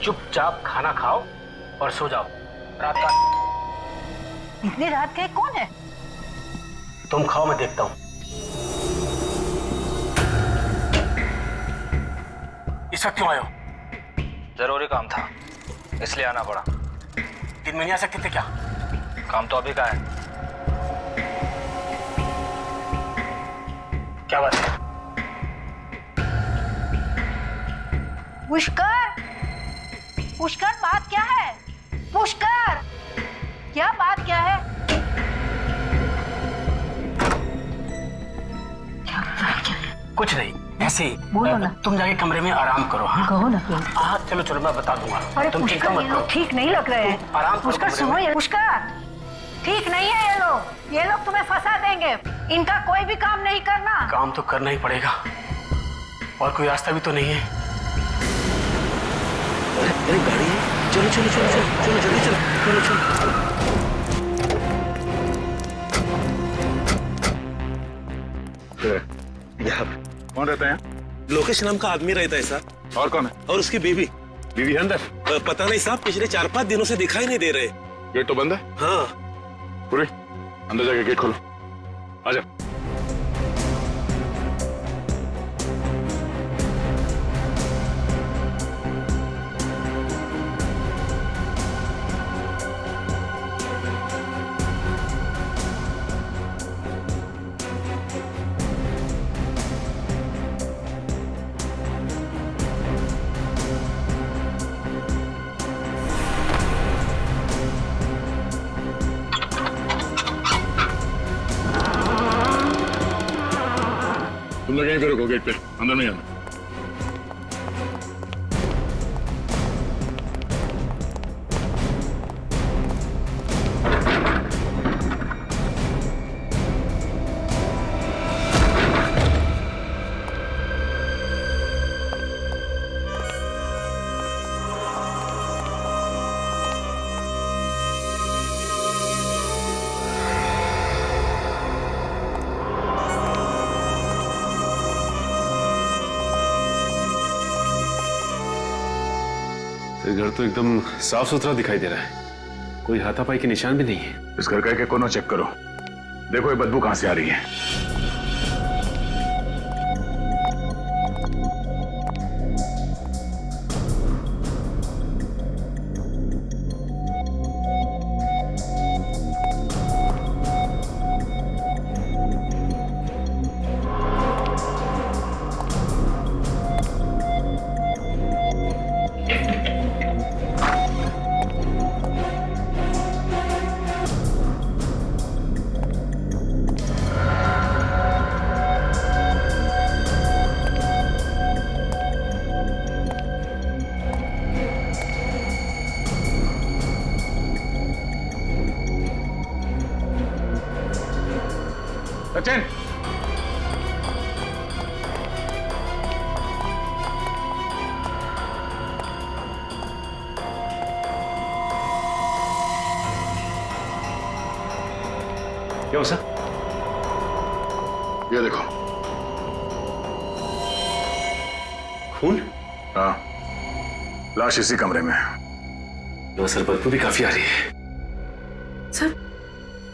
चुपचाप खाना खाओ और सो जाओ। रात का इतनी रात के कौन है? तुम खाओ, मैं देखता हूं। इस वक्त क्यों आए हो? जरूरी काम था इसलिए आना पड़ा। दिन में नहीं आ सकते थे क्या? काम तो अभी का है। क्या बात है? पुष्कर, पुष्कर बात क्या है? पुष्कर, क्या बात क्या है? कुछ नहीं, ऐसे ही। बोलो ना। तुम जाके कमरे में आराम करो। हाँ कहो ना। हाँ चलो चलो, मैं बता दूंगा। अरे तुम चिंता पुष्कर, मत ये करो। लोग ठीक नहीं लग रहे हैं। आराम करो पुष्कर कमरे सुनो, में। ये पुष्कर ठीक नहीं है। ये लोग तुम्हें फंसा देंगे। इनका कोई भी काम नहीं करना। काम तो करना ही पड़ेगा, और कोई रास्ता भी तो नहीं है। अरे गाड़ी है, चलो चलो चलो चलो चलो जल्दी चलो चलो चलो। यहाँ कौन रहता है? लोकेश नाम का आदमी रहता है साहब। और कौन है? और उसकी बीवी। बीवी है अंदर? पता नहीं साहब, पिछले 4-5 दिनों से दिखाई नहीं दे रहे। गेट तो बंद है। हाँ पूरी अंदर जाके गेट खोलो। आजा। तुम लोग यहीं पे रुको, गेट पे अंदर नहीं आना। घर तो एकदम साफ सुथरा दिखाई दे रहा है, कोई हाथापाई के निशान भी नहीं है। इस घर का एक कोना चेक करो, देखो ये बदबू कहां से आ रही है। सचिन, क्या हो सर? ये देखो। खून? हाँ, लाश इसी कमरे में है। नो सर, बदबू भी काफी आ रही है। सर,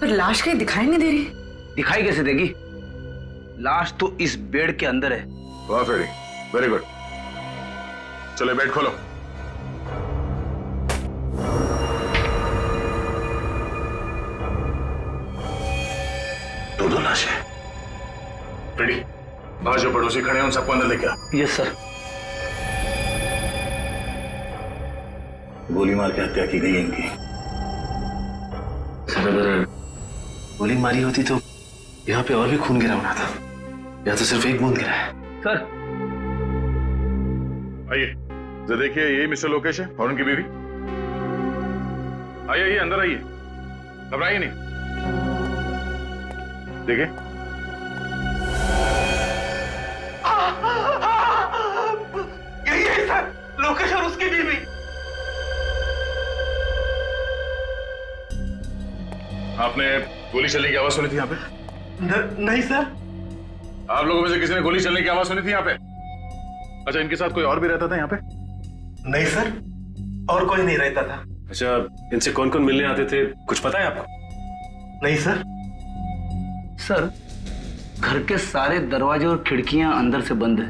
पर लाश कहीं दिखाई नहीं दे रही। दिखाई कैसे देगी? लाश तो इस बेड के अंदर है। वाह फेरी, वेरी गुड। चलो बेड खोलो। दो लाश है। रेडी, बाहर जो पड़ोसी खड़े हैं उन सबको अंदर लेके आ। Yes sir. गोली मार के हत्या की गई है इनकी। सर अगर गोली मारी होती तो यहाँ पे और भी खून गिरा होना था, यहाँ तो सिर्फ एक बूंद गिरा है। सर आइए, जरा देखिए, यही मिस्टर लोकेश है और उनकी बीवी। आइए आइए, अंदर आइए, घबराइए नहीं। देखिए, यही है सर, लोकेश और उसकी बीवी। आपने गोली चलने की आवाज सुनी थी यहाँ पे? नहीं सर। आप लोगों में से किसी ने गोली चलने की आवाज सुनी थी यहाँ पे? अच्छा, इनके साथ कोई और भी रहता था यहाँ पे? नहीं सर। और कोई नहीं रहता था। अच्छा, इनसे कौन कौन मिलने आते थे, कुछ पता है आपको? नहीं सर। सर, घर के सारे दरवाजे और खिड़कियां अंदर से बंद है।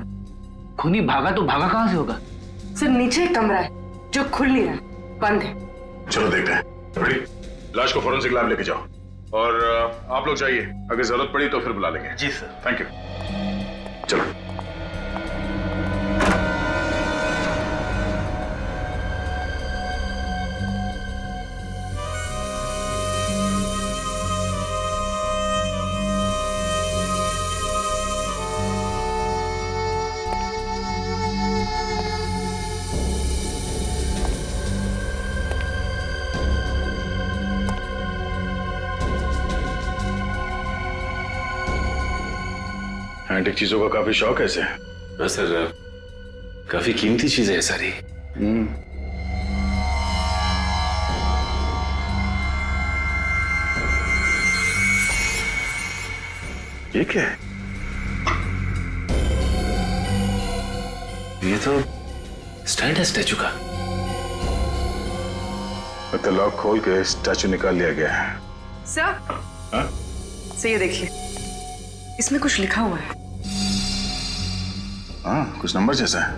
खूनी भागा तो भागा कहां से होगा? सर नीचे एक कमरा है जो खुल नहीं रहा, बंद है। चलो देखते हैं। रेडी? लाश को फोरेंसिक लैब लेके जाओ और आप लोग जाइए, अगर जरूरत पड़ी तो फिर बुला लेंगे। जी सर। Thank you. चलो। एंटिक चीजों का काफी शौक है इसे। हाँ सर, काफी कीमती चीजें है सारी। ये क्या है? ये तो स्टैंड है स्टैचू का। मतलब लॉक खोल के स्टैचू निकाल लिया गया है। सर, हाँ? सर ये देखिए, इसमें कुछ लिखा हुआ है। हाँ, कुछ नंबर जैसा है।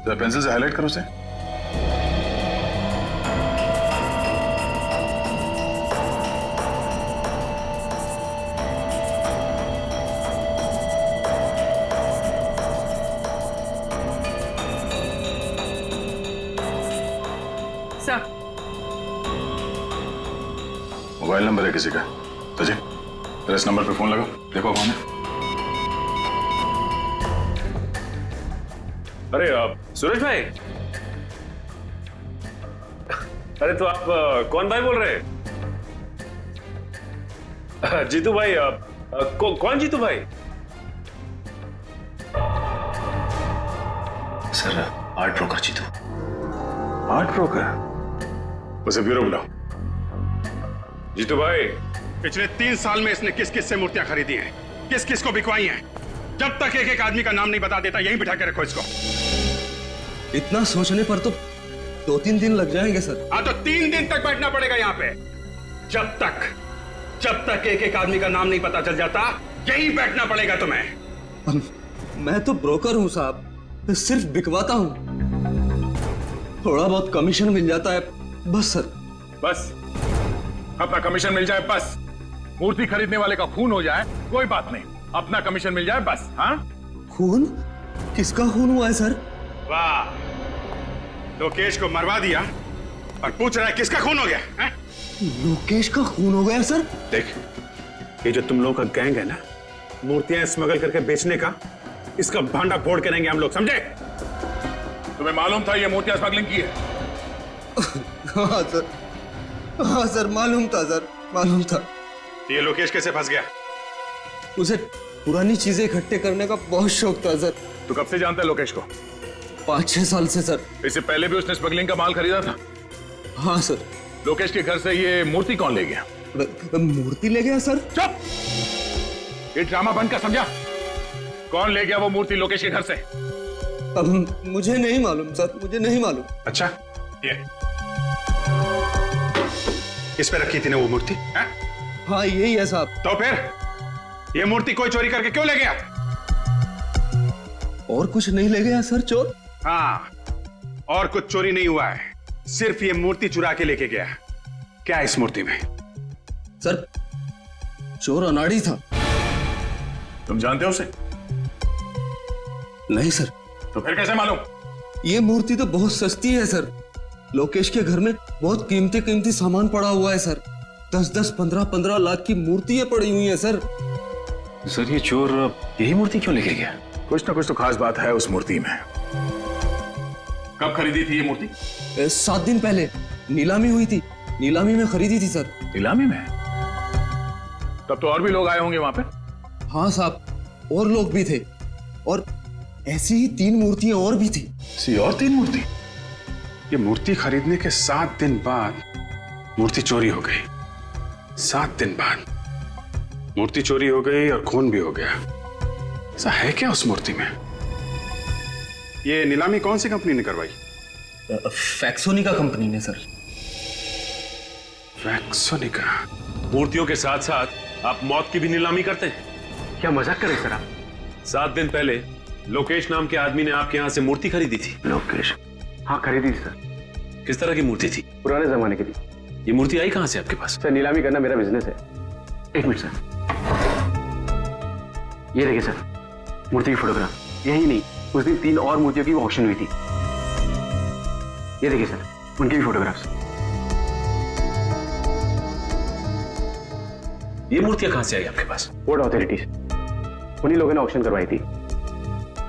जरा पेंसिल से हाईलाइट करो उसे। सर, मोबाइल नंबर है किसी का। तो जी, जरा इस नंबर पे फोन लगाओ, देखो कौन है। अरे सूरज भाई, अरे तो आप कौन भाई बोल रहे हैं? जीतू भाई, कौन जीतू भाई? Sir, art broker Jeetu. Art broker? उसे ब्यूरो बुलाओ। जीतू भाई, पिछले 3 साल में इसने किस किस से मूर्तियां खरीदी हैं, किस किस को बिकवाई हैं। जब तक एक एक आदमी का नाम नहीं बता देता, यहीं बिठा के रखो इसको। इतना सोचने पर तो 2-3 दिन लग जाएंगे सर। हाँ, तो 3 दिन तक बैठना पड़ेगा यहाँ पे। जब तक एक एक आदमी का नाम नहीं पता चल जाता, यहीं बैठना पड़ेगा तुम्हें। मैं तो ब्रोकर हूँ साहब, सिर्फ बिकवाता हूँ। थोड़ा बहुत कमीशन मिल जाता है बस सर। बस अपना कमीशन मिल जाए बस। मूर्ति खरीदने वाले का खून हो जाए कोई बात नहीं, अपना कमीशन मिल जाए बस। हाँ, खून? किसका खून हुआ है सर? वाह, लोकेश को मरवा दिया और पूछ रहा है किसका खून हो गया है? लोकेश का खून हो गया सर? देख, ये जो तुम लोगों का गैंग है ना, मूर्तियां स्मगल करके बेचने का, इसका भांडा फोड़ के रहेंगे हम लोग, समझे? तुम्हें मालूम था ये मूर्तियां स्मगलिंग की है? हाँ सर, हाँ सर, मालूम था सर, मालूम था। ये लोकेश कैसे फंस गया? उसे पुरानी चीजें इकट्ठे करने का बहुत शौक था सर। तू कब से जानता है लोकेश को? 5-6 साल से सर। इससे पहले भी उसने स्मगलिंग का माल खरीदा था? हाँ सर। लोकेश के घर से ये मूर्ति कौन ले गया? मूर्ति ले गया सर? चुप! ये ड्रामा बंद कर, समझा? कौन ले गया वो मूर्ति लोकेश के घर से? अब मुझे नहीं मालूम सर, मुझे नहीं मालूम। अच्छा, ये इस पे रखी थी ना वो मूर्ति? हाँ यही है साहब। तो फिर ये मूर्ति कोई चोरी करके क्यों ले गया? और कुछ नहीं ले गया सर चोर? हाँ, और कुछ चोरी नहीं हुआ है, सिर्फ ये मूर्ति चुरा के लेके गया। क्या है इस मूर्ति में? सर, चोर अनाड़ी था। तुम जानते हो उसे? नहीं सर। तो फिर कैसे मालूम? ये मूर्ति तो बहुत सस्ती है सर। लोकेश के घर में बहुत कीमती कीमती सामान पड़ा हुआ है सर। 10-10, 15-15 लाख की मूर्तियां पड़ी हुई हैं सर। सर, ये चोर यही मूर्ति क्यों लेके गया? कुछ ना कुछ तो खास बात है उस मूर्ति में। कब खरीदी थी ये मूर्ति? 7 दिन पहले नीलामी हुई थी, नीलामी में खरीदी थी सर। नीलामी में? तब तो और भी लोग आए होंगे वहां पे? हाँ साहब, और लोग भी थे, और ऐसी ही 3 मूर्तियां और भी थी। और 3 मूर्ति? ये मूर्ति खरीदने के 7 दिन बाद मूर्ति चोरी हो गई। 7 दिन बाद मूर्ति चोरी हो गई और खून भी हो गया। ऐसा है क्या उस मूर्ति में? ये नीलामी कौन सी कंपनी ने करवाई? फैक्सोनिका कंपनी ने सर। वैक्सोनिका। मूर्तियों के साथ साथ आप मौत की भी नीलामी करते हैं? क्या मजाक कर रहे सर आप? 7 दिन पहले लोकेश नाम के आदमी ने आपके यहाँ से मूर्ति खरीदी थी। लोकेश? हाँ खरीदी थी सर। किस तरह की मूर्ति थी? पुराने जमाने की थी। ये मूर्ति आई कहाँ से आपके पास? सर नीलामी करना मेरा बिजनेस है। एक मिनट सर, ये देखिए सर, मूर्ति की फोटोग्राफ। यही नहीं, उस दिन 3 और मूर्तियों की ऑक्शन हुई थी। ये देखिए सर, उनकी भी फोटोग्राफ्स। ये मूर्तियां कहाँ से आई आपके पास? पोर्ट अथॉरिटीज, उन्हीं लोगों ने ऑक्शन करवाई थी।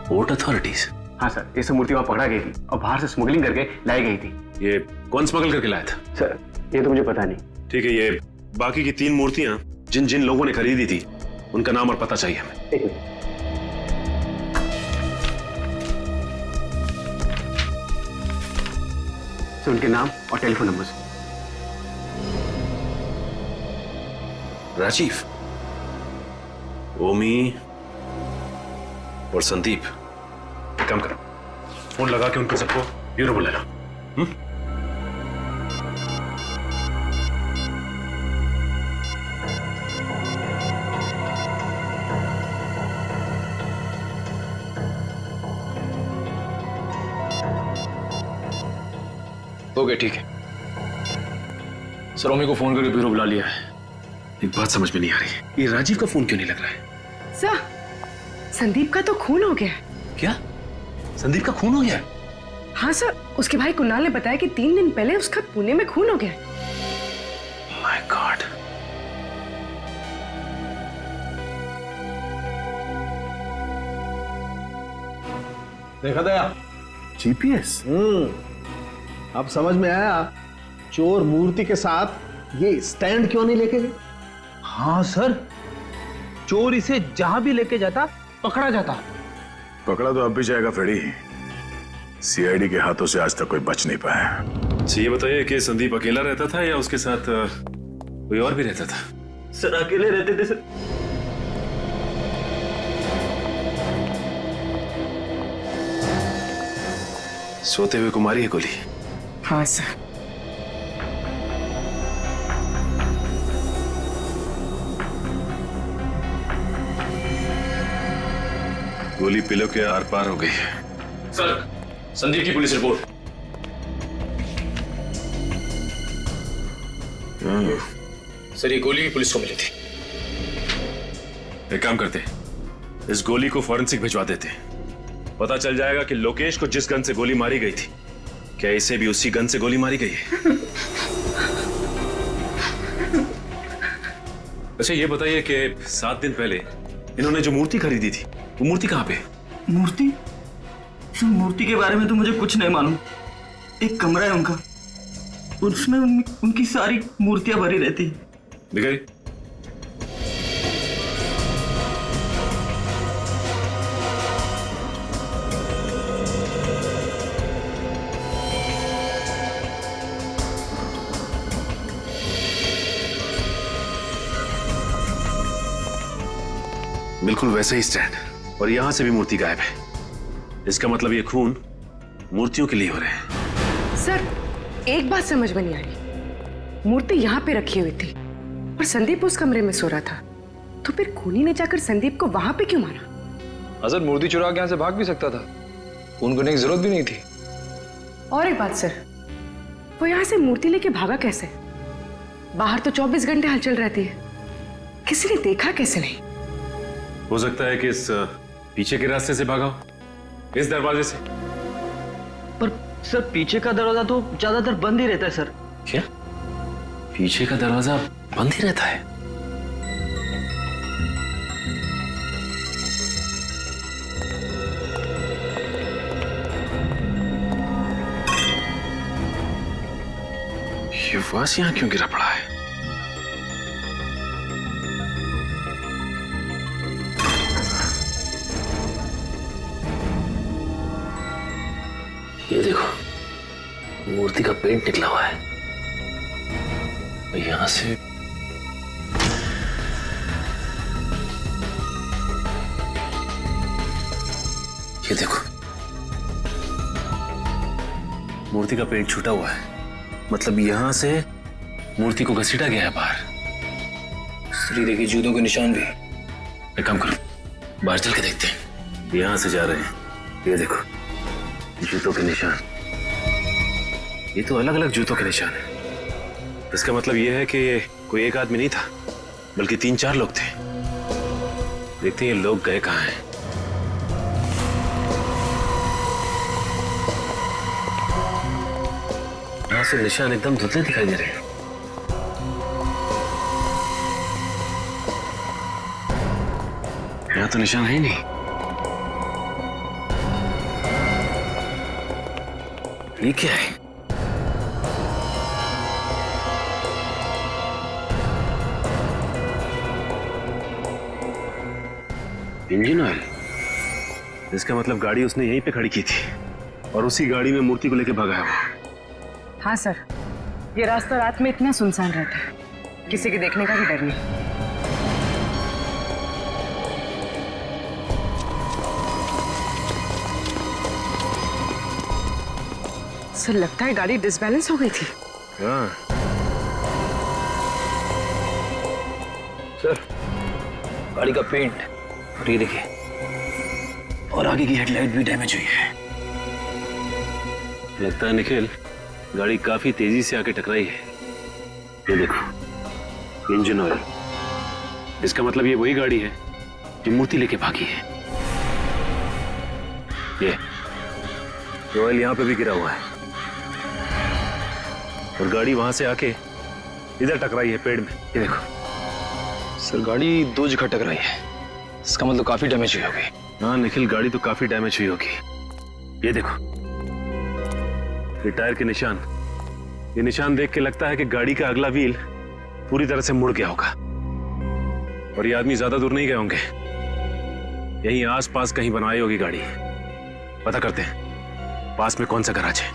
Port authorities? हाँ सर, ये सब मूर्ति वहां पकड़ा गई थी और बाहर से स्मगलिंग करके लाई गई थी। ये कौन स्मगल करके लाया था? सर ये तो मुझे पता नहीं। ठीक है, ये बाकी की 3 मूर्तियां जिन जिन लोगों ने खरीदी थी उनका नाम और पता चाहिए हमें। एक मिनट। सर उनके नाम और टेलीफोन नंबर। राजीव, ओमी और संदीप। एक काम करो, फोन लगा के उनको सबको ब्यूरो बुला लो। ओके ठीक है सर, ओमी को फोन करके ब्यूरो बुला लिया है। एक बात समझ में नहीं आ रही, ये राजीव का फोन क्यों नहीं लग रहा है? सर, संदीप का तो खून हो गया है। क्या? संदीप का खून हो गया? हाँ सर, उसके भाई कुणाल ने बताया कि 3 दिन पहले उसका पुणे में खून हो गया है। My God. देखा दया? जीपीएस? अब समझ में आया चोर मूर्ति के साथ ये स्टैंड क्यों नहीं लेके गए। हाँ सर, चोर इसे जहां भी लेके जाता पकड़ा जाता। पकड़ा तो अब भी जाएगा फेड़ी। सीआईडी के हाथों से आज तक कोई बच नहीं पाया। अच्छा ये बताइए कि संदीप अकेला रहता था या उसके साथ कोई और भी रहता था? सर अकेले रहते थे सर। सोते हुए कुमारी है गोली? हाँ सर। गोली पिलो के आर पार हो गई। सर संदीप की पुलिस रिपोर्ट। सर ये गोली भी पुलिस को मिली थी। एक काम करते, इस गोली को फॉरेंसिक भिजवा देते, पता चल जाएगा कि लोकेश को जिस गन से गोली मारी गई थी, क्या इसे भी उसी गन से गोली मारी गई है। अच्छा ये बताइए कि 7 दिन पहले इन्होंने जो मूर्ति खरीदी थी, वो मूर्ति कहाँ पे? मूर्ति? सर मूर्ति के बारे में तो मुझे कुछ नहीं मालूम। एक कमरा है उनका, उसमें उनकी सारी मूर्तियां भरी रहती है। दिखाई। बिल्कुल वैसे ही स्टैंड, और यहां से भी मूर्ति गायब है। इसका मतलब ये खून मूर्तियों के लिए हो रहे हैं। सर एक बात समझ में नहीं आ रही, मूर्ति यहाँ पे रखी हुई थी और संदीप उस कमरे में सो रहा था, तो फिर खूनी ने जाकर संदीप को वहां पे क्यों मारा? अजर मूर्ति चुरा के यहाँ से भाग भी सकता था, खून करने की जरूरत भी नहीं थी। और एक बात सर, वो यहाँ से मूर्ति लेके भागा कैसे? बाहर तो 24 घंटे हलचल रहती है, किसी ने देखा कैसे नहीं? हो सकता है कि इस पीछे के रास्ते से भागा हो, इस दरवाजे से। पर सर पीछे का दरवाजा तो ज्यादातर बंद ही रहता है सर। क्या? पीछे का दरवाजा बंद ही रहता है? ये वास यहां क्यों गिरा पड़ा है? ये देखो मूर्ति का पेंट निकला हुआ है यहां से। ये देखो मूर्ति का पेट छूटा हुआ है, मतलब यहां से मूर्ति को घसीटा गया है बाहर। स्त्री देखिए, जूतों के निशान भी। एक काम करो, बाहर चल के देखते हैं। यहां से जा रहे हैं, ये देखो जूतों के निशान। ये तो अलग अलग जूतों के निशान है। इसका मतलब ये है कि ये कोई एक आदमी नहीं था, बल्कि 3-4 लोग थे। देखते हैं ये लोग गए कहां हैं। यहां से निशान एकदम धुंधले दिखाई दे रहे हैं। यहां तो निशान है ही नहीं। ये क्या है? Engine oil. इसका मतलब गाड़ी उसने यहीं पे खड़ी की थी और उसी गाड़ी में मूर्ति को लेके भागा है वो। हाँ सर, ये रास्ता रात में इतना सुनसान रहता है, किसी के देखने का भी डर नहीं। सर लगता है गाड़ी डिसबैलेंस हो गई थी। हाँ सर, गाड़ी का पेंट और ये देखिए, और आगे की हेडलाइट भी डैमेज हुई है। लगता है निखिल गाड़ी काफी तेजी से आके टकराई है। ये देखो इंजन ऑयल। इसका मतलब ये वही गाड़ी है जो मूर्ति लेके भागी है। ये ऑयल यहां पे भी गिरा हुआ है और गाड़ी वहां से आके इधर टकराई है पेड़ में। ये देखो सर, गाड़ी 2 जगह टकराई है, इसका मतलब काफी डैमेज हुई होगी। हाँ निखिल, गाड़ी तो काफी डैमेज हुई होगी। ये देखो ये टायर के निशान। ये निशान देख के लगता है कि गाड़ी का अगला व्हील पूरी तरह से मुड़ गया होगा और ये आदमी ज्यादा दूर नहीं गए होंगे, यहीं आसपास कहीं बनवाई होगी गाड़ी। पता करते हैं पास में कौन सा गैराज है।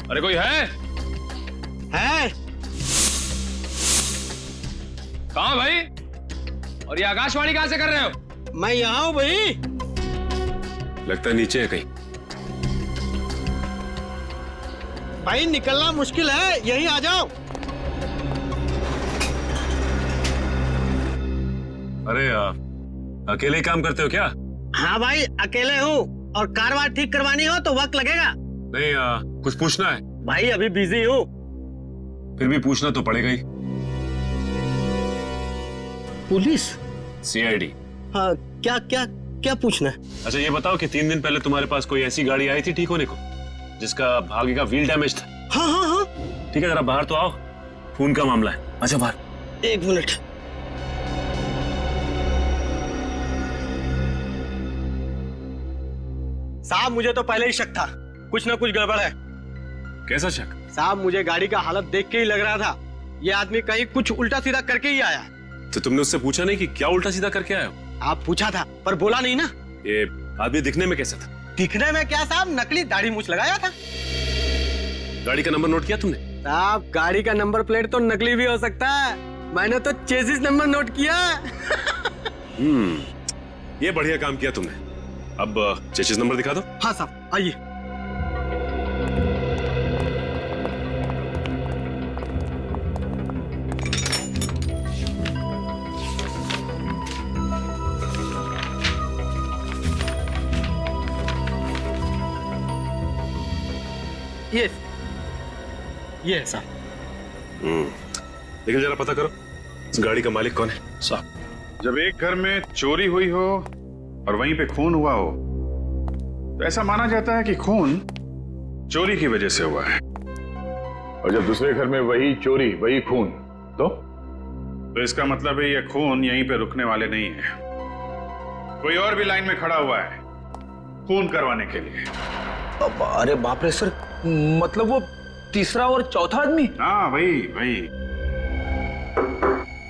अरे कोई है? कहाँ भाई? और ये आकाशवाणी कहां से कर रहे हो? मैं यहाँ हूँ भाई। लगता है नीचे है कहीं। भाई निकलना मुश्किल है, यहीं आ जाओ। अरे अकेले ही काम करते हो क्या? हाँ भाई अकेले हूँ, और कार वार ठीक करवानी हो तो वक्त लगेगा। नहीं कुछ पूछना है। भाई अभी बिजी हूँ। फिर भी पूछना तो पड़ेगा ही। पुलिस? सीआईडी। हाँ, क्या क्या क्या पूछना है? अच्छा ये बताओ कि 3 दिन पहले तुम्हारे पास कोई ऐसी गाड़ी आई थी ठीक होने को जिसका आगे का व्हील डैमेज था? हाँ हाँ हाँ। ठीक है, जरा बाहर तो आओ, खून का मामला है। अच्छा बाहर। 1 मिनट। साहब मुझे तो पहले ही शक था, कुछ ना कुछ गड़बड़ है। कैसा शक? साहब मुझे गाड़ी का हालत देख के ही लग रहा था ये आदमी कहीं कुछ उल्टा सीधा करके ही आया। तो तुमने उससे पूछा नहीं कि क्या उल्टा सीधा करके आए हो? आप पूछा था पर बोला नहीं ना। ये आदमी दिखने में कैसा था? दिखने में क्या साहब, नकली दाढ़ी मूछ लगाया था। गाड़ी का नंबर नोट किया तुमने? साहब गाड़ी का नंबर प्लेट तो नकली भी हो सकता है, मैंने तो चेसिस नंबर नोट किया। ये बढ़िया काम किया तुमने। अब चेसिस नंबर दिखा दो। हाँ साहब आइए। ये है साहब। लेकिन जरा पता करो इस गाड़ी का मालिक कौन है? साहब, जब एक घर में चोरी हुई हो और वहीं पे खून हुआ हो तो ऐसा माना जाता है कि खून चोरी की वजह से हुआ है, और जब दूसरे घर में वही चोरी वही खून तो इसका मतलब है ये खून यहीं पे रुकने वाले नहीं है, कोई और भी लाइन में खड़ा हुआ है खून करवाने के लिए। अरे बाप रे सर, मतलब वो तीसरा और चौथा आदमी? हाँ वही वही।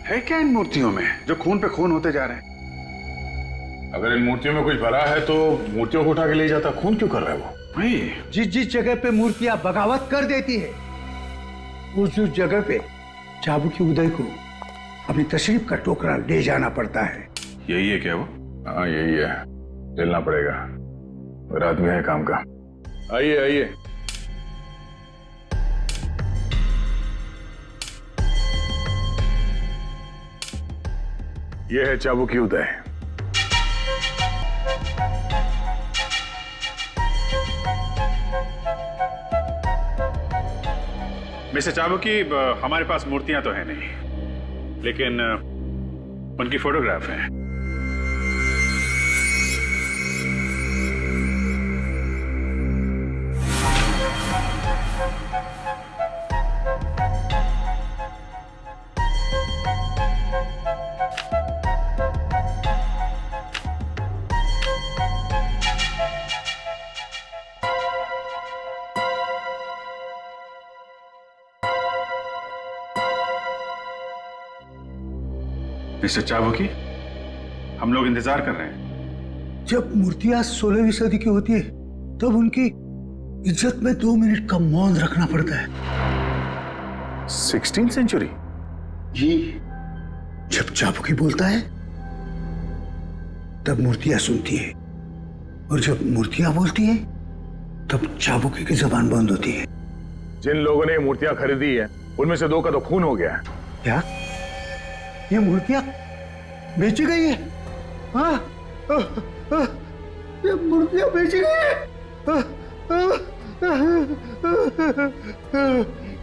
है क्या इन मूर्तियों में जो खून पे खून होते जा रहे हैं? अगर इन मूर्तियों में कुछ भरा है तो मूर्तियों को उठा के ले जाता, खून क्यों कर रहा है वो? वही जिस जिस जगह पे मूर्तियां बगावत कर देती है उस जगह पे चाबुकी उदय को अपनी तशरीफ का टोकरा ले जाना पड़ता है। यही है क्या वो? हाँ यही है, चलना पड़ेगा, रात में है काम का। आइए आइए। यह है चाबुकी उदय। मिस्टर चाबुकी, हमारे पास मूर्तियां तो है नहीं, लेकिन उनकी फोटोग्राफ है। मिस्टर चाबुकी, हम लोग इंतजार कर रहे हैं। जब मूर्तियां 16वीं सदी की होती है तब उनकी इज्जत में 2 मिनट का मौन रखना पड़ता है। 16th century? जी, जब चाबुकी बोलता है तब मूर्तियां सुनती है, और जब मूर्तियां बोलती है तब चाबुकी की जबान बंद होती है। जिन लोगों ने ये मूर्तियां खरीदी है उनमें से 2 का तो खून हो गया है। क्या ये मूर्तियां बेची गई है? हाँ, ये मूर्तियां बेची गई है।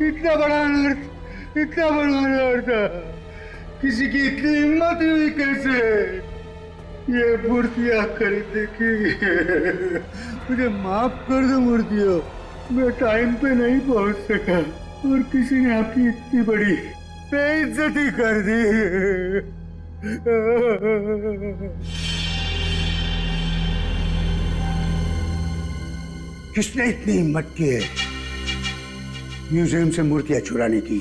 इतना बड़ा अनर्थ, इतना बड़ा अनर्थ, किसी की इतनी हिम्मत हुई कैसे ये मूर्तियां खरीदने की? मुझे माफ कर दो मूर्तियों, मैं टाइम पे नहीं पहुंच सका और किसी ने आपकी इतनी बड़ी बेइज्जती कर दी। किसने इतनी हिम्मत की है म्यूजियम से मूर्तियां चुराने की?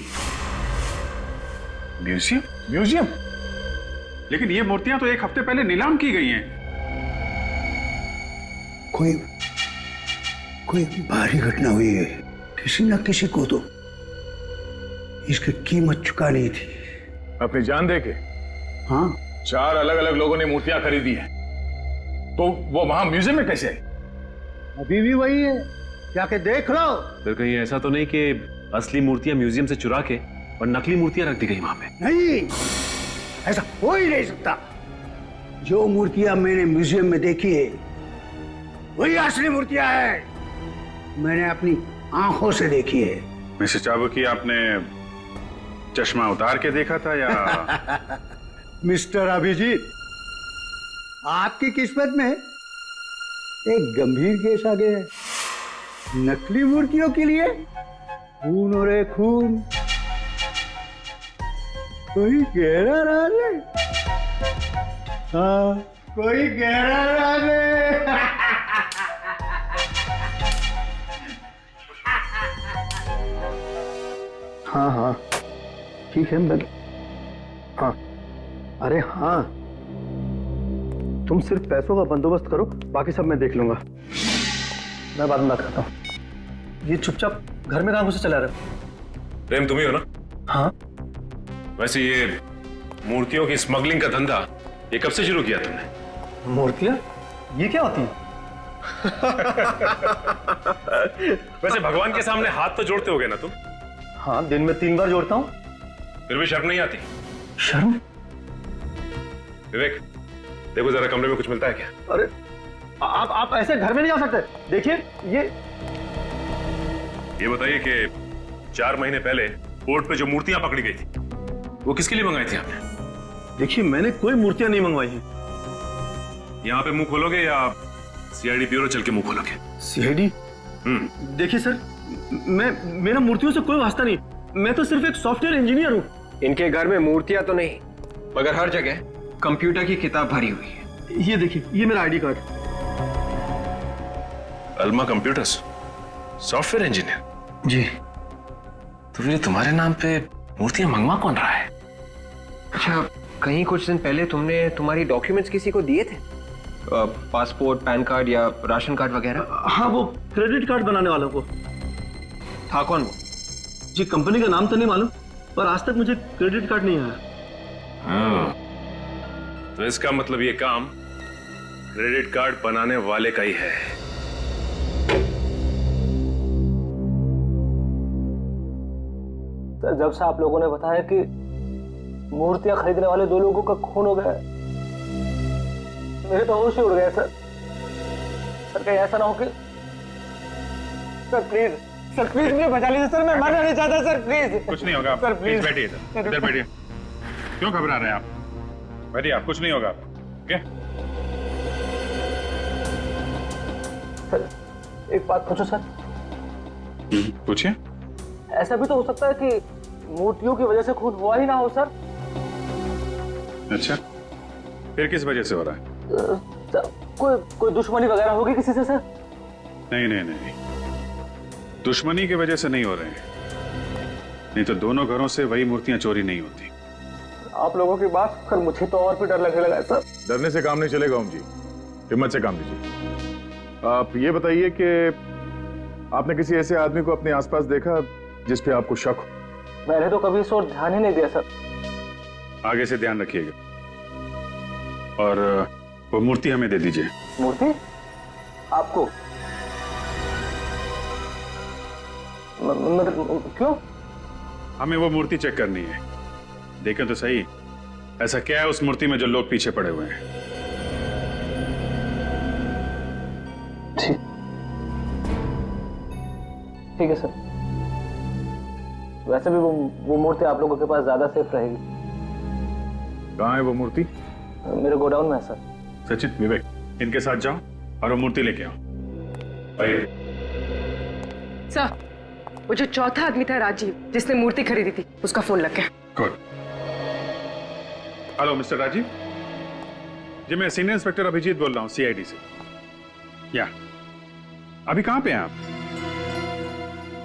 म्यूजियम? म्यूजियम? लेकिन ये मूर्तियां तो 1 हफ्ते पहले नीलाम की गई हैं। कोई भारी घटना हुई है, किसी न किसी को तो इसकी कीमत चुकानी थी। अपनी जान दे के? हाँ। 4 अलग अलग लोगों ने मूर्तियां खरीदी हैं, तो वो वहां म्यूजियम में कैसे? अभी भी वही है, जाके देख लो। फिर कहीं ऐसा तो नहीं कि असली मूर्तियां म्यूजियम से चुरा के और नकली मूर्तियां रख दी गई वहां पे? नहीं, ऐसा हो ही नहीं सकता। जो मूर्तियां मैंने म्यूजियम में देखी है वही असली मूर्तियां हैं, मैंने अपनी आंखों से देखी है। मिस्टर चाबुकी, आपने चश्मा उतार के देखा था या? मिस्टर अभिजीत, आपकी किस्मत में एक गंभीर केस आ गया है। नकली मूर्तियों के लिए खून हो रहे खून। कोई गहरा राज है? हाँ, कोई गहरा राज है। हाँ हाँ ठीक है, मैं हाँ, अरे हाँ, तुम सिर्फ पैसों का बंदोबस्त करो, बाकी सब मैं देख लूंगा। मैं बाद में बात करता हूँ। ये चुपचाप घर में कहाँ घुसे चला रहे हो? प्रेम तुम ही हो ना? हाँ। वैसे ये मूर्तियों की स्मगलिंग का धंधा ये कब से शुरू किया तुमने? मूर्तियाँ? ये क्या होती है? वैसे भगवान के सामने हाथ तो जोड़ते होगे ना तुम? हाँ, दिन में 3 बार जोड़ता हूँ। फिर भी शर्म नहीं आती? शर्म? विवेक, देखो जरा कमरे में कुछ मिलता है क्या? अरे आप ऐसे घर में नहीं जा सकते। देखिए ये बताइए कि 4 महीने पहले बोर्ड पे जो मूर्तियां पकड़ी गई थी वो किसके लिए मंगाई थी आपने? देखिए, मैंने कोई मूर्तियां नहीं मंगवाई हैं। यहाँ पे मुंह खोलोगे या सीआईडी ब्यूरो चल के मुंह खोलोगे? सीआईडी? देखिए सर, मेरा मूर्तियों से कोई वास्ता नहीं, मैं तो सिर्फ एक सॉफ्टवेयर इंजीनियर हूँ। इनके घर में मूर्तियां तो नहीं, मगर हर जगह कंप्यूटर की किताब भरी हुई है। ये देखिए, ये मेरा ID card. Alma computers, software engineer? जी। तो फिर तुम्हारे नाम पे मूर्तियां मंगवा कौन रहा है? अच्छा, कहीं कुछ दिन पहले तुमने तुम्हारी डॉक्यूमेंट्स किसी को दिए थे? पासपोर्ट, पैन कार्ड या राशन कार्ड वगैरह? हाँ, वो क्रेडिट कार्ड बनाने वालों को। था कौन वो? जी कंपनी का नाम तो नहीं मालूम, पर आज तक मुझे क्रेडिट कार्ड नहीं आया। हाँ, तो इसका मतलब ये काम क्रेडिट कार्ड बनाने वाले का ही है। सर, जब से आप लोगों ने बताया कि मूर्तियां खरीदने वाले 2 लोगों का खून हो गया, मेरे तो होश ही उड़ गए सर। सर कहीं ऐसा ना हो कि सर प्लीज, सर प्लीज मुझे बचा लीजिए सर, मैं मरना नहीं चाहता सर, प्लीज। कुछ नहीं होगा, सर प्लीज बैठिए इधर बैठिए। क्यों घबरा रहे हैं आप? बैठिए आप, कुछ नहीं होगा। ओके सर एक बात पूछो सर। पूछिए। ऐसा भी तो हो सकता है कि मूर्तियों की वजह से खून हुआ ही ना हो सर। अच्छा, फिर किस वजह से हो रहा है? सर, कोई दुश्मनी वगैरह होगी किसी से सर? नहीं, दुश्मनी की वजह से नहीं हो रहे हैं, नहीं तो दोनों घरों से वही मूर्तियां चोरी नहीं होती। आप लोगों की बात कर मुझे तो और भी डर लगने लगा है सर। डरने से काम नहीं चलेगा ओम जी, हिम्मत से काम लीजिए। आप ये बताइए कि आपने किसी ऐसे आदमी को अपने आसपास देखा जिस पे आपको शक हो? मैंने तो कभी इस ओर ध्यान ही नहीं दिया सर। आगे से ध्यान रखिएगा, और वो मूर्ति हमें दे दीजिए। मूर्ति आपको? क्यों? हमें वो मूर्ति चेक करनी है। देखें तो सही, ऐसा क्या है उस मूर्ति में जो लोग पीछे पड़े हुए हैं। ठीक है सर। वैसे भी वो मूर्ति आप लोगों के पास ज्यादा सेफ रहेगी। कहाँ है वो मूर्ति? मेरे गोडाउन में है सर। सचिन, विवेक, इनके साथ जाओ और वो मूर्ति लेके आओ। सर, वो जो चौथा आदमी था राजीव, जिसने मूर्ति खरीदी थी, उसका फोन लग गया। गुड। हेलो मिस्टर राजीव जी, मैं सीनियर इंस्पेक्टर अभिजीत बोल रहा हूँ, सीआईडी से। या अभी कहाँ पे हैं आप?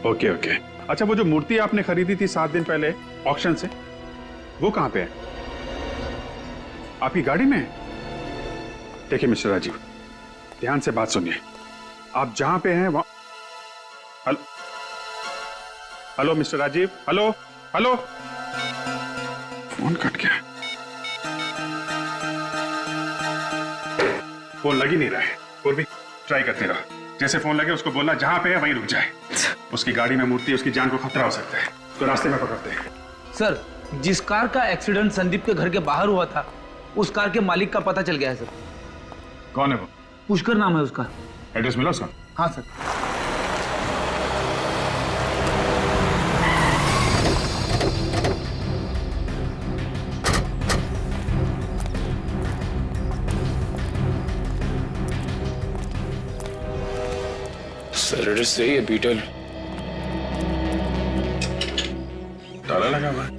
ओके। अच्छा, वो जो मूर्ति आपने खरीदी थी 7 दिन पहले ऑक्शन से, वो कहाँ पे है? आपकी गाड़ी में है? देखिए मिस्टर राजीव, ध्यान से बात सुनिए। आप जहां पे हैं वहां। Hello mister Rajeev, hello. Phone cut गया, फोन लग ही नहीं रहा है। और भी ट्राई करते रहो, जैसे फोन लगे उसको बोलना जहां पे है वहीं रुक जाए। उसकी गाड़ी में मूर्ति है, उसकी जान को खतरा हो सकता है, तो रास्ते में पकड़ते हैं। सर, जिस कार का एक्सीडेंट संदीप के घर के बाहर हुआ था, उस कार के मालिक का पता चल गया है सर। कौन है वो? पुष्कर नाम है उसका। एड्रेस मिला उसका? हाँ सर। सर एड्रेस सही है, बीटल। ताला लगा हुआ है।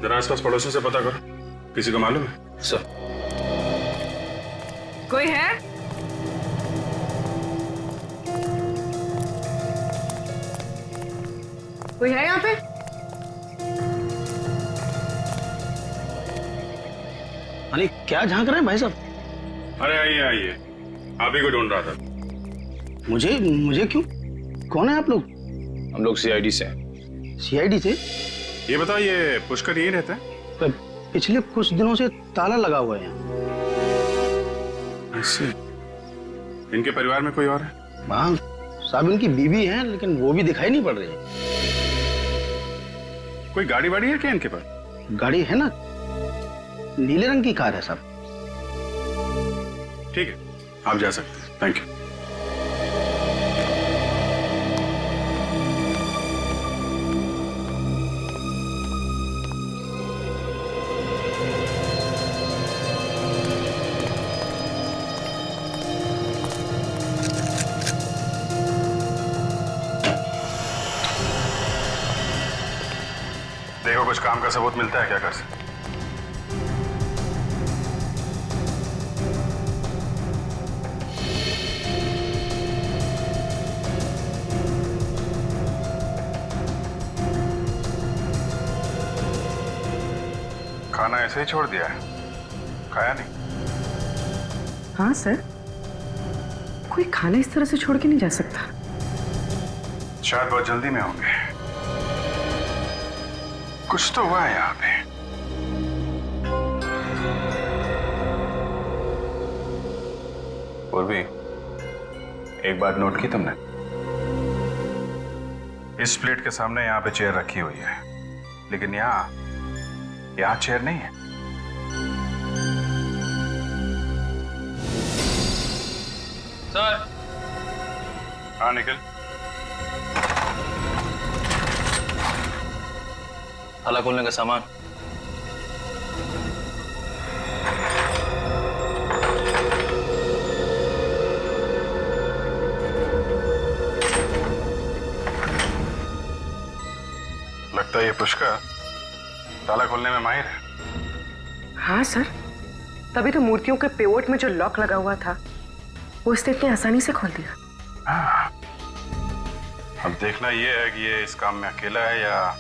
जरा आसपास पड़ोसियों से पता करो, किसी को मालूम है? सर कोई है? कोई है यहाँ पे? अरे क्या झांक रहे हैं भाई साहब? अरे आइए, आप ही को ढूंढ रहा था। मुझे क्यों? कौन है आप लोग? हम लोग सीआईडी से हैं। सीआईडी से? ये बताओ, ये पुष्कर यही रहता है? पर पिछले कुछ दिनों से ताला लगा हुआ है यहाँ। ऐसे? इनके परिवार में कोई और है? हाँ साहब, इनकी बीवी है, लेकिन वो भी दिखाई नहीं पड़ रही है। कोई गाड़ी वाड़ी है क्या इनके पास? गाड़ी है ना, नीले रंग की कार है साहब। ठीक है, आप जा सकते हैं। Thank you. देखो कुछ काम का सबूत मिलता है क्या घर से? खाना ऐसे ही छोड़ दिया है, खाया नहीं? हाँ सर, कोई खाना इस तरह से छोड़ के नहीं जा सकता। शायद बहुत जल्दी में होंगे। कुछ तो हुआ है यहाँ पे। पूर्वी, एक बात नोट की तुमने? इस प्लेट के सामने यहाँ पे चेयर रखी हुई है, लेकिन यहाँ चेयर नहीं है। सर। हाँ निखिल। ताला खोलने का सामान। लगता है ये पुष्कर ताला खोलने में माहिर है। हाँ सर, तभी तो मूर्तियों के पेवोट में जो लॉक लगा हुआ था वो इसने इतनी आसानी से खोल दिया। हाँ। अब देखना ये है कि ये इस काम में अकेला है या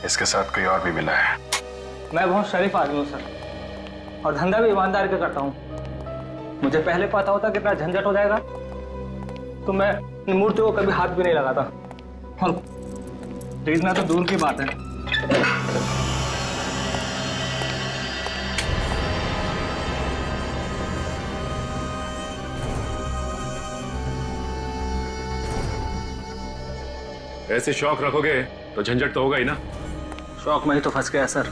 इसके साथ कोई और भी मिला है। मैं बहुत शरीफ आदमी हूँ सर, और धंधा भी ईमानदारी का करता हूँ। मुझे पहले पता होता कितना झंझट हो जाएगा तो मैं इन मूर्तियों को कभी हाथ भी नहीं लगाता, और खरीदना तो दूर की बात है। ऐसे शौक रखोगे तो झंझट तो होगा ही ना। शौक में ही तो फंस गया सर।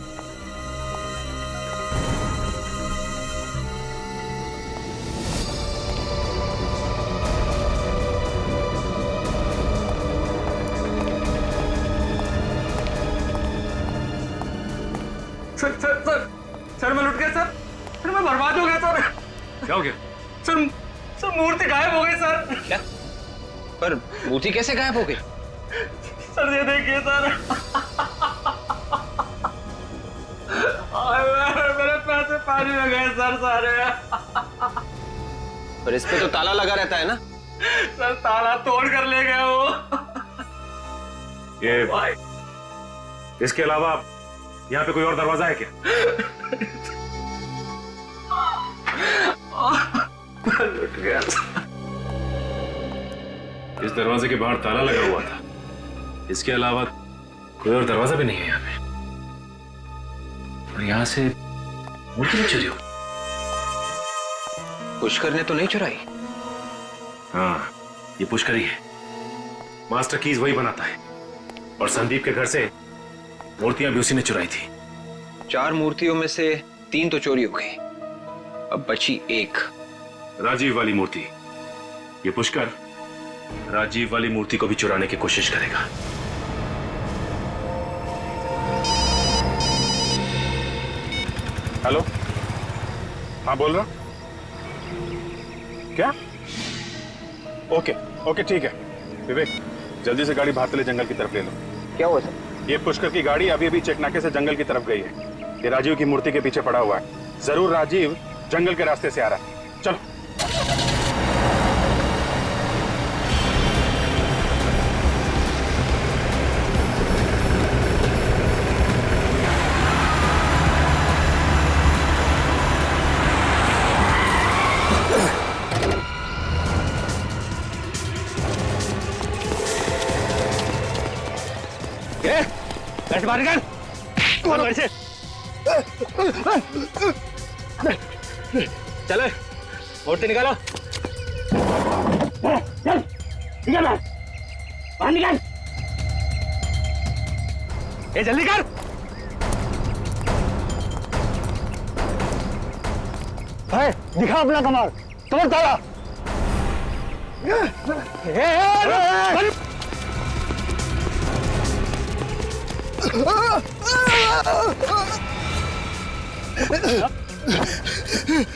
सर मैं लुट गया सर मैं बर्बाद हो गया सर। क्या हो गया? सर मूर्ति गायब हो गई सर। क्या? पर मूर्ति कैसे गायब हो गई? सर ये देखिए सर। मेरे पैसे पानी में गए सर सारे। पर इस पे तो ताला लगा रहता है ना। सर ताला तोड़ कर ले गया वो। ये भाई, इसके अलावा यहाँ पे कोई और दरवाजा है क्या? लुट गया। इस दरवाजे के बाहर ताला लगा हुआ था, इसके अलावा कोई और दरवाजा भी नहीं है यहाँ पे। और यहाँ से मूर्ति नहीं चुरी हो। पुष्कर ने तो नहीं चुराई। हाँ, ये पुष्कर ही है। मास्टर कीज वही बनाता है, और संदीप के घर से मूर्तियां भी उसी ने चुराई थी। 4 मूर्तियों में से 3 तो चोरी हो गई, अब बची 1। राजीव वाली मूर्ति। ये पुष्कर राजीव वाली मूर्ति को भी चुराने की कोशिश करेगा। हेलो, हाँ बोल रहा। क्या? ओके ठीक है। विवेक, जल्दी से गाड़ी भातले जंगल की तरफ ले लो। क्या हुआ सर? ये पुष्कर की गाड़ी अभी चेकनाके से जंगल की तरफ गई है। ये राजीव की मूर्ति के पीछे पड़ा हुआ है। जरूर राजीव जंगल के रास्ते से आ रहा है। चलो। बाहर निकाल। चलो मूर्ति निकालो। चल निकाल, बाहर निकाल। ये जल्दी कर। दिखा अपना कमाल। तुम्हें ताला।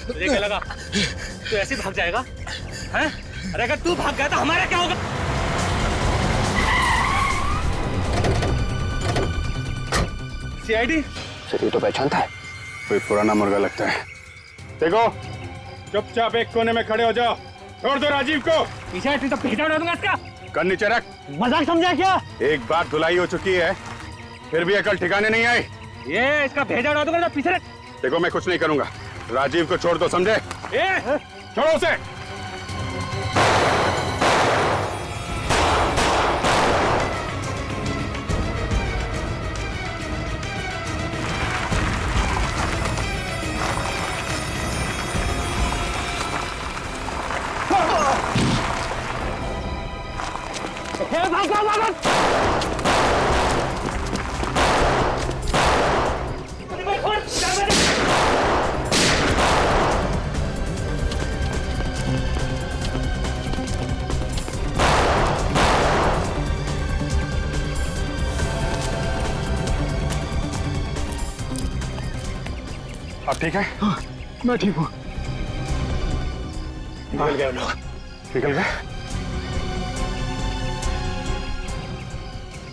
तुझे क्या लगा तू ऐसे भाग जाएगा? हैं? अरे अगर तू भाग गया तो हमारा क्या होगा? सीआईडी? सर ये तो पहचानता है। कोई पुराना मुर्गा लगता है। देखो, चुपचाप एक कोने में खड़े हो जाओ। छोड़ दो राजीव को। पीछे तो पीछे उड़ा दूंगा इसका। कर नीचे रख। मजाक समझा क्या? एक बार धुलाई हो चुकी है, फिर भी अकल ठिकाने नहीं आई। ये इसका भेजा उड़ा दूंगा। पीछे रख। देखो मैं कुछ नहीं करूंगा। राजीव को छोड़ दो, समझे? छोड़ो उसे। अब ठीक है? हाँ, मैं ठीक हूँ। निकल गए लोग। निकल गए?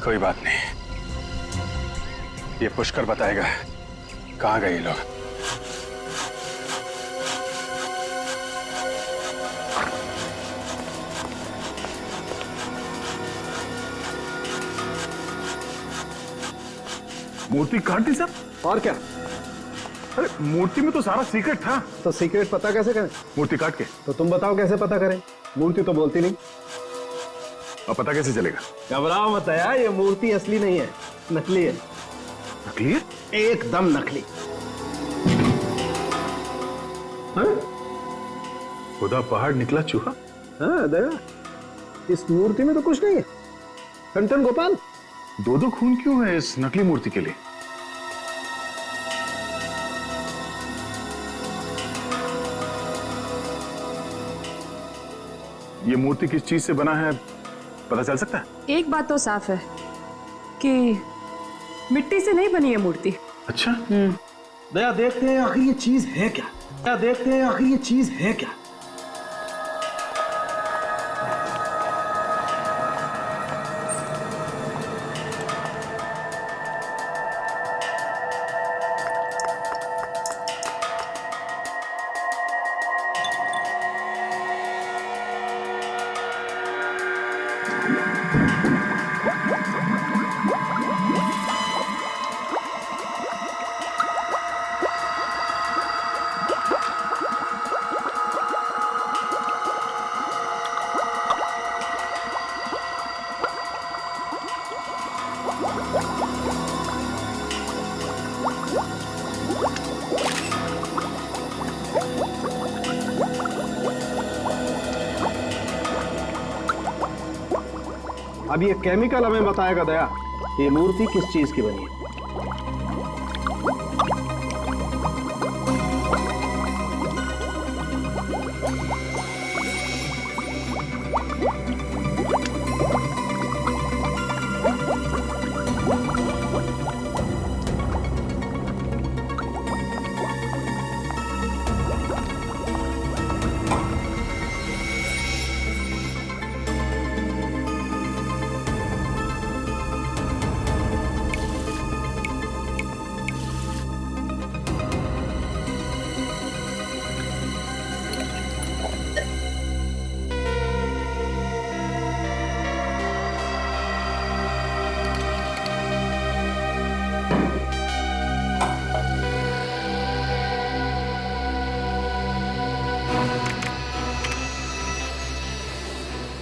कोई बात नहीं, ये पुष्कर बताएगा कहाँ गए ये लोग। मूर्ति काट दी सर? और क्या? अरे मूर्ति में तो सारा सीक्रेट था। तो सीक्रेट पता कैसे करें? मूर्ति काट के। तो तुम बताओ कैसे पता करें? मूर्ति तो बोलती नहीं। अब पता कैसे चलेगा? घबराओ मत यार, ये मूर्ति असली नहीं है, नकली है। नकली है? एकदम नकली। हाँ? खुदा पहाड़ निकला चूहा। हाँ दया, इस मूर्ति में तो कुछ नहीं है। टन गोपाल, दो खून क्यों है इस नकली मूर्ति के लिए? ये मूर्ति किस चीज से बना है पता चल सकता है? एक बात तो साफ है कि मिट्टी से नहीं बनी है मूर्ति। अच्छा। दया देखते हैं आखिर ये चीज है क्या? दया देखते हैं आखिर ये चीज है क्या? अब ये केमिकल हमें बताएगा दया, ये मूर्ति किस चीज की बनी है।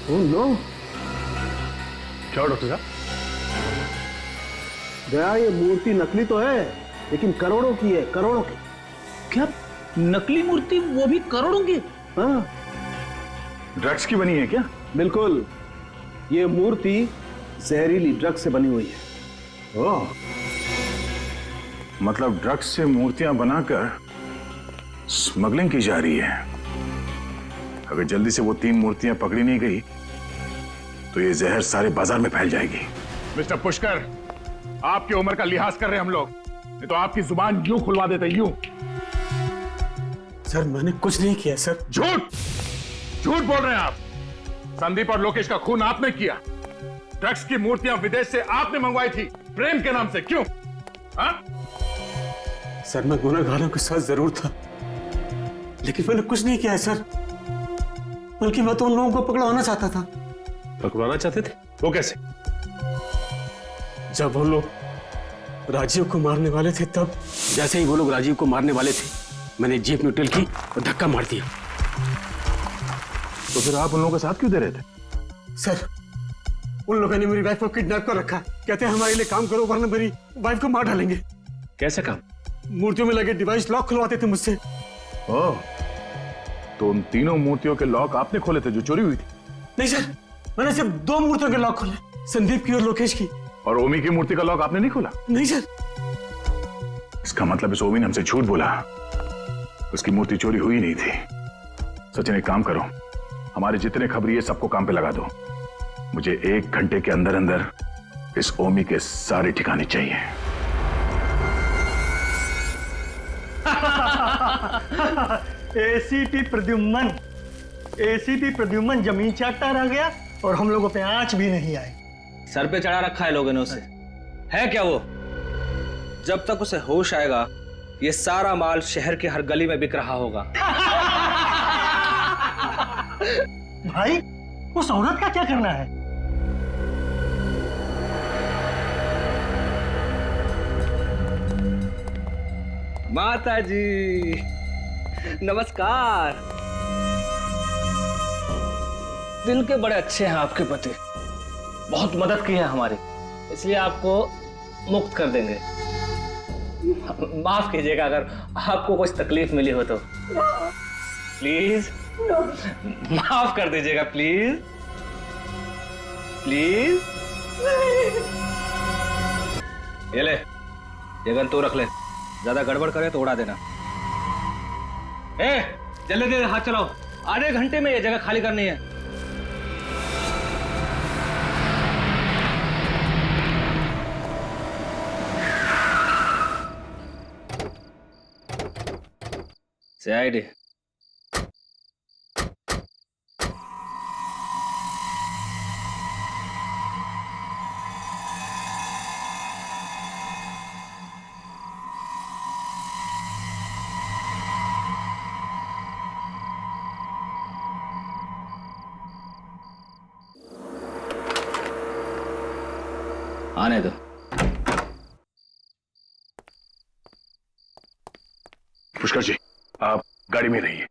ओह नो, क्या डॉक्टर साहब? दया ये मूर्ति नकली तो है, लेकिन करोड़ों की है, करोड़ों की। क्या नकली मूर्ति, वो भी करोड़ों की? हाँ ड्रग्स की बनी है क्या? बिल्कुल, ये मूर्ति जहरीली ड्रग्स से बनी हुई है। ओह, मतलब ड्रग्स से मूर्तियां बनाकर स्मगलिंग की जा रही है। अगर जल्दी से वो 3 मूर्तियां पकड़ी नहीं गई तो ये जहर सारे बाजार में फैल जाएगी। मिस्टर पुष्कर, आपकी उम्र का लिहाज कर रहे हैं हम लोग, नहीं तो आपकी जुबान यूं खुलवा देते, यूं। सर मैंने कुछ नहीं किया सर। झूठ झूठ बोल रहे हैं आप। संदीप और लोकेश का खून आपने किया। ड्रग्स की मूर्तियां विदेश से आपने मंगवाई थी, प्रेम के नाम से, क्यों? हाँ? सर मैं गुनहगारों के साथ जरूर था, लेकिन मैंने कुछ नहीं किया है सर। बल्कि मैं तो उन लोगों को पकड़वाना चाहता था। पकड़वाना चाहते थे? वो कैसे? जब वो लोग राजीव को मारने वाले थे तब। जैसे ही वो लोग राजीव को मारने वाले थे, मैंने जीप न्यूट्रल की और धक्का मार दिया। तो फिर आप उन लोगों के साथ क्यों दे रहे थे? सर उन लोगों ने मेरी वाइफ को किडनैप कर रखा। कहते हैं हमारे लिए काम करो वरना मेरी वाइफ को मार डालेंगे। कैसे काम? मूर्तियों में लगे डिवाइस लॉक खुलवाते थे मुझसे। ओह, तो उन तीनों मूर्तियों के लॉक आपने खोले थे जो चोरी हुई थी? नहीं सर, मैंने सिर्फ 2 मूर्तियों के लॉक खोले, संदीप की और लोकेश की। और ओमी की मूर्ति का लॉक आपने नहीं खोला? नहीं सर। इसका मतलब इस ओमी ने हमसे झूठ बोला, उसकी मूर्ति चोरी हुई नहीं थी। सचिन एक काम करो, हमारे जितने खबरी है सबको काम पे लगा दो। मुझे 1 घंटे के अंदर अंदर इस ओमी के सारे ठिकाने चाहिए। एसीपी प्रद्युम्न जमीन चाटता रह गया और हम लोगों पे आंच भी नहीं आई। सर पे चढ़ा रखा है लोगों ने उसे। है क्या वो? जब तक उसे होश आएगा ये सारा माल शहर के हर गली में बिक रहा होगा। भाई उस औरत का क्या करना है? माता जी नमस्कार। दिल के बड़े अच्छे हैं आपके पति, बहुत मदद की है हमारी, इसलिए आपको मुक्त कर देंगे। माफ कीजिएगा अगर आपको कुछ तकलीफ मिली हो तो। प्लीज माफ कर दीजिएगा, प्लीज प्लीज। ये ले, ये गन तू रख ले, ज्यादा गड़बड़ करे तो उड़ा देना। जल्दी जल्दी हाथ चलाओ, आधे घंटे में ये जगह खाली करनी है। CID आने दो। पुष्कर जी, आप गाड़ी में रहिए।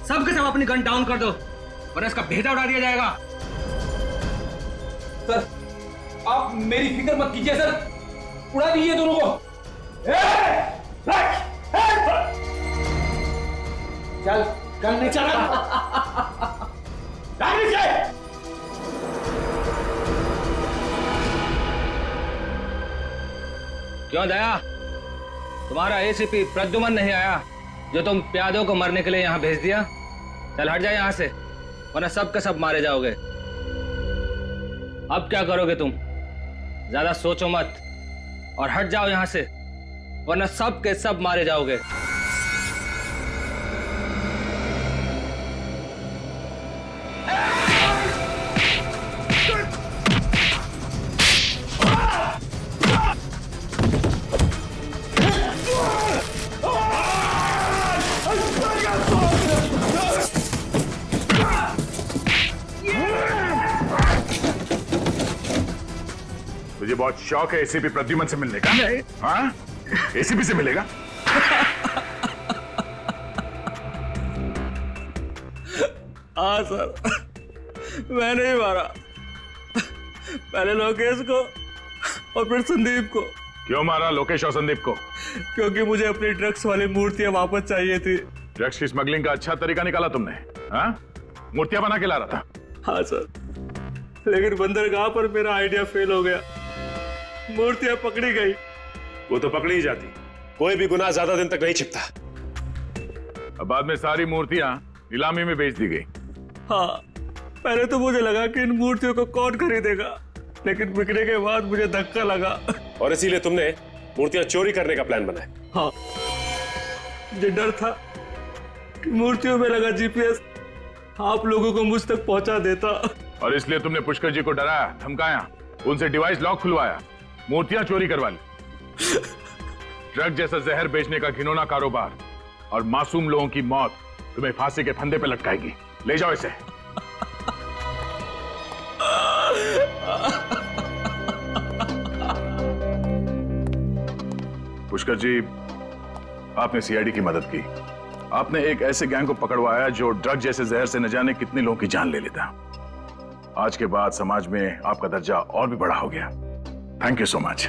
सबके सब अपनी गन डाउन कर दो वरना इसका भेजा उड़ा दिया जाएगा। सर आप मेरी फिक्र मत कीजिए सर, उड़ा दीजिए दोनों को। चल कल नहीं चला। क्यों दया, तुम्हारा एसीपी प्रद्युमन नहीं आया जो तुम प्यादों को मरने के लिए यहाँ भेज दिया? चल हट जाए यहाँ से, वरना सब के सब मारे जाओगे। अब क्या करोगे तुम? ज्यादा सोचो मत और हट जाओ यहाँ से, वरना सब के सब मारे जाओगे। तुझे बहुत शौक है एसीपी प्रद्युमन से मिलने का? नहीं। हाँ, एसीपी से मिलेगा? हाँ सर, मैंने ही मारा, पहले लोकेश को और फिर संदीप को। क्यों मारा लोकेश और संदीप को? क्योंकि मुझे अपनी ड्रग्स वाली मूर्तियां वापस चाहिए थी। ड्रग्स की स्मगलिंग का अच्छा तरीका निकाला तुमने। हाँ, मूर्तियां बना के ला रहा था। हाँ सर, लेकिन बंदरगाह पर मेरा आइडिया फेल हो गया, मूर्तियां पकड़ी गई। वो तो पकड़ी ही जाती, कोई भी गुनाह ज्यादा दिन तक नहीं छिपता। अब बाद में सारी मूर्तियां नीलामी में बेच दी गई। हाँ, पहले तो मुझे लगा कि इन मूर्तियों को कौन खरीदेगा, लेकिन बिकने के बाद मुझे धक्का लगा और इसीलिए तुमने मूर्तियां चोरी करने का प्लान बनाया। हाँ, मुझे डर था कि मूर्तियों में लगा जीपीएस आप लोगों को मुझ तक पहुंचा देता, और इसलिए तुमने पुष्कर जी को डराया, धमकाया, उनसे डिवाइस लॉक खुलवाया, मूर्तियां चोरी करवा ली। ड्रग जैसा जहर बेचने का घिनौना कारोबार और मासूम लोगों की मौत तुम्हें फांसी के फंदे पे लटकाएगी। ले जाओ इसे। पुष्कर जी, आपने सीआईडी की मदद की, आपने एक ऐसे गैंग को पकड़वाया जो ड्रग जैसे जहर से न जाने कितने लोगों की जान ले लेता। आज के बाद समाज में आपका दर्जा और भी बड़ा हो गया। Thank you so much.